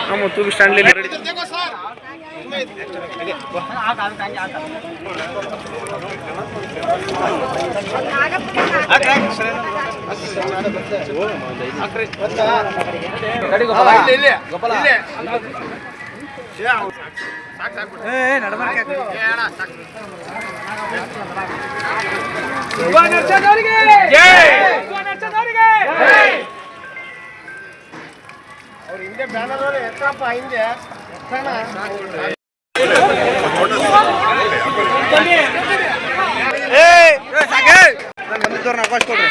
हम तू भी स्टैंड ले रेडी देखो सर और ಹಿಂದೆ ಬ್ಯಾನರ್ ನೋಡಿ ಎತ್ತಪ್ಪ ಹಿಂದೆ ಬಂದಿದ್ದವ್ರನ್ನ ಅವಕಾಶ ಕೊಡ್ರಿ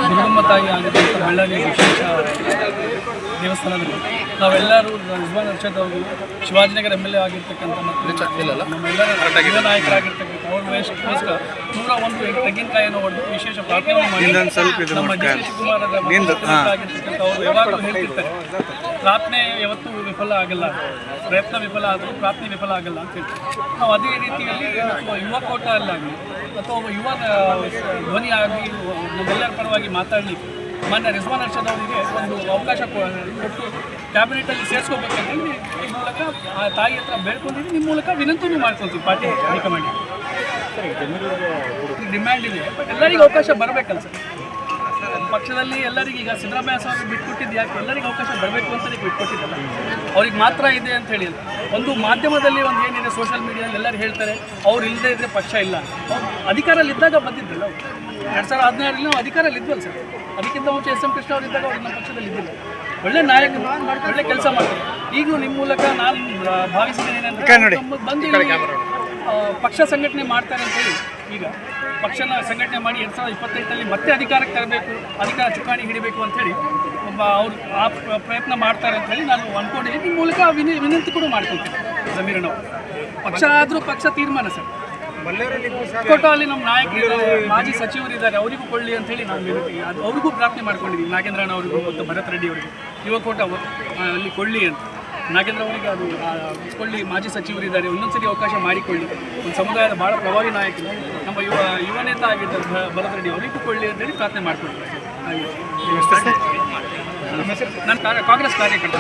ದುರ್ಗಮ್ಮತಾಗಿ ಆಗಿದ್ದಂಥ ಬಳ್ಳಾರಿ ವಿಶೇಷ ದೇವಸ್ಥಾನದಲ್ಲಿ ನಾವೆಲ್ಲರೂ ರಿಜ್ವಾನ್ ಅರ್ಷದ್ ಅವರು ಶಿವಾಜಿನಗರ ಎಮ್ ಎಲ್ ಎ ಆಗಿರ್ತಕ್ಕಂಥ ಮತ್ತು ನಮ್ಮೆಲ್ಲರ ಯುವ ನಾಯಕರಾಗಿರ್ತಕ್ಕಂಥ ಅವ್ರ ವಯಸ್ಸಿಗೋಸ್ಕರ 101 ತೆಂಗಿನಕಾಯಿಯನ್ನು ಹೊಡೆದು ವಿಶೇಷ ಪ್ರಾರ್ಥನೆ ಮಾಡಿ ನಮ್ಮ ಡಿ ಕೆ ಶಿವಕುಮಾರ್ ಆಗಿರ್ತಕ್ಕಂಥ ಅವರು ಯಾವಾಗಲೂ ಹೇಳ್ತಿರ್ತಾರೆ ಪ್ರಾರ್ಥನೆ ಯಾವತ್ತೂ ವಿಫಲ ಆಗಲ್ಲ, ಪ್ರಯತ್ನ ವಿಫಲ ಆದರೂ ಪ್ರಾರ್ಥನೆ ವಿಫಲ ಆಗಲ್ಲ ಅಂತ ಹೇಳ್ತಾರೆ. ನಾವು ಅದೇ ರೀತಿಯಲ್ಲಿ ಅಥವಾ ಯುವ ಕೋಟ ಅಲ್ಲಾಗಲಿ ಅಥವಾ ಒಬ್ಬ ಯುವ ಧ್ವನಿಯಾಗಿ ನಮ್ಮೆಲ್ಲರ ಪರವಾಗಿ ಮಾತಾಡಲಿಕ್ಕೆ ಮಾನ್ಯ ರಿಜ್ವಾನ್ ಅರ್ಷದ್ ಅವರಿಗೆ ಒಂದು ಅವಕಾಶ ಕೊಟ್ಟು ಕ್ಯಾಬಿನೆಟಲ್ಲಿ ಸೇರಿಸ್ಕೋಬೇಕಂತ ಹೇಳಿ ಈ ಮೂಲಕ ಆ ತಾಯಿ ಹತ್ರ ಬೇಡ್ಕೊಂಡಿದ್ದು, ನಿಮ್ಮ ಮೂಲಕ ವಿನಂತಿನೂ ಮಾಡ್ಕೊಳ್ತೀವಿ ಪಾರ್ಟಿ ಹೈಕಮಾಂಡ್. ಡಿಮ್ಯಾಂಡ್ ಇದೆ, ಬಟ್ ಎಲ್ಲರಿಗೂ ಅವಕಾಶ ಬರಬೇಕಲ್ಲ ಸರ್. ಪಕ್ಷದಲ್ಲಿ ಎಲ್ಲರಿಗೂ ಈಗ ಸಿದ್ದರಾಮಯ್ಯ ಸ್ವಾಮಿ ಬಿಟ್ಕೊಟ್ಟಿದ್ದು ಯಾಕೆ ಎಲ್ಲರಿಗೂ ಅವಕಾಶ ಬರಬೇಕು ಅಂತಲೇ ಬಿಟ್ಕೊಟ್ಟಿದ್ದಲ್ಲ, ಅವ್ರಿಗೆ ಮಾತ್ರ ಇದೆ ಅಂತ ಹೇಳಿ. ಒಂದು ಮಾಧ್ಯಮದಲ್ಲಿ ಒಂದು ಏನಿದೆ ಸೋಷಿಯಲ್ ಮೀಡಿಯಾದಲ್ಲಿ ಎಲ್ಲರೂ ಹೇಳ್ತಾರೆ ಅವ್ರು ಇಲ್ಲದೇ ಇದ್ದರೆ ಪಕ್ಷ ಇಲ್ಲ. ಅವ್ರು ಅಧಿಕಾರದಲ್ಲಿದ್ದಾಗ ಬಂದಿದ್ದಿಲ್ಲ. 2016ರಲ್ಲಿ ನಾವು ಅಧಿಕಾರದಲ್ಲಿ ಇದ್ವಲ್ಲ ಸರ್. ಅದಕ್ಕಿಂತ ಮುಂಚೆ ಎಸ್ ಎಂ ಕೃಷ್ಣ ಅವರು ಇದ್ದಾಗ ಅವ್ರು ನಮ್ಮ ಪಕ್ಷದಲ್ಲಿ ಇದ್ದಿಲ್ಲ. ಒಳ್ಳೆ ನಾಯಕರು, ಒಳ್ಳೆ ಕೆಲಸ ಮಾಡ್ತಾರೆ. ಈಗಲೂ ನಿಮ್ಮ ಮೂಲಕ ನಾನು ಭಾವಿಸಿದ್ದೇನೆ ಏನಂದರೆ ಬಂದು ಪಕ್ಷ ಸಂಘಟನೆ ಮಾಡ್ತಾರೆ ಅಂತ ಹೇಳಿ ಈಗ ಪಕ್ಷನ ಸಂಘಟನೆ ಮಾಡಿ 2028ರಲ್ಲಿ ಮತ್ತೆ ಅಧಿಕಾರಕ್ಕೆ ತರಬೇಕು, ಅಧಿಕಾರ ಚುಕ್ಕಾಣಿ ಹಿಡಿಬೇಕು ಅಂಥೇಳಿ ಅವರು ಆ ಪ್ರಯತ್ನ ಮಾಡ್ತಾರೆ ಅಂತ ಹೇಳಿ ನಾನು ಅಂದ್ಕೊಂಡಿದ್ದೀನಿ. ನಿಮ್ಮ ಮೂಲಕ ವಿನಂತಿ ಕೂಡ ಮಾಡ್ಕೊಳ್ತೀನಿ ಜಮೀರನವರು. ಪಕ್ಷ ಆದರೂ ಪಕ್ಷ ತೀರ್ಮಾನ ಸರ್. ಕೋಟ ಅಲ್ಲಿ ನಮ್ಮ ನಾಯಕರಿದ್ದಾರೆ, ಮಾಜಿ ಸಚಿವರಿದ್ದಾರೆ, ಅವರಿಗೂ ಕೊಳ್ಳಿ ಅಂತೇಳಿ ನಾವು ವಿನಂತಿ ಅವ್ರಿಗೂ ಪ್ರಾರ್ಥನೆ ಮಾಡ್ಕೊಂಡಿದ್ದೀವಿ. ನಾಗೇಂದ್ರಣ್ಣ ಅವರಿಗೂ ಮತ್ತು ಭರತ್ ರೆಡ್ಡಿ ಅವರಿಗೂ ಯುವಕೋಟ ಅಲ್ಲಿ ಕೊಳ್ಳಿ ಅಂತ. ನಾಗೇಂದ್ರ ಅವರಿಗೆ ಅದು ಕೊಳ್ಳಿ, ಮಾಜಿ ಸಚಿವರಿದ್ದಾರೆ, ಒಂದೊಂದ್ಸರಿ ಅವಕಾಶ ಮಾಡಿಕೊಳ್ಳಿ. ಒಂದು ಸಮುದಾಯದ ಭಾಳ ಪ್ರಭಾವಿ ನಾಯಕರು ನಮ್ಮ ಯುವ ನೇತ ಆಗಿದ್ದ ಭರತ್ ರೆಡ್ಡಿ ಅವರಿಗೂ ಕೊಳ್ಳಿ ಅಂತೇಳಿ ಪ್ರಾರ್ಥನೆ ಮಾಡ್ಕೊಳ್ತಾರೆ. ನಾನು ಕಾಂಗ್ರೆಸ್ ಕಾರ್ಯಕರ್ತ.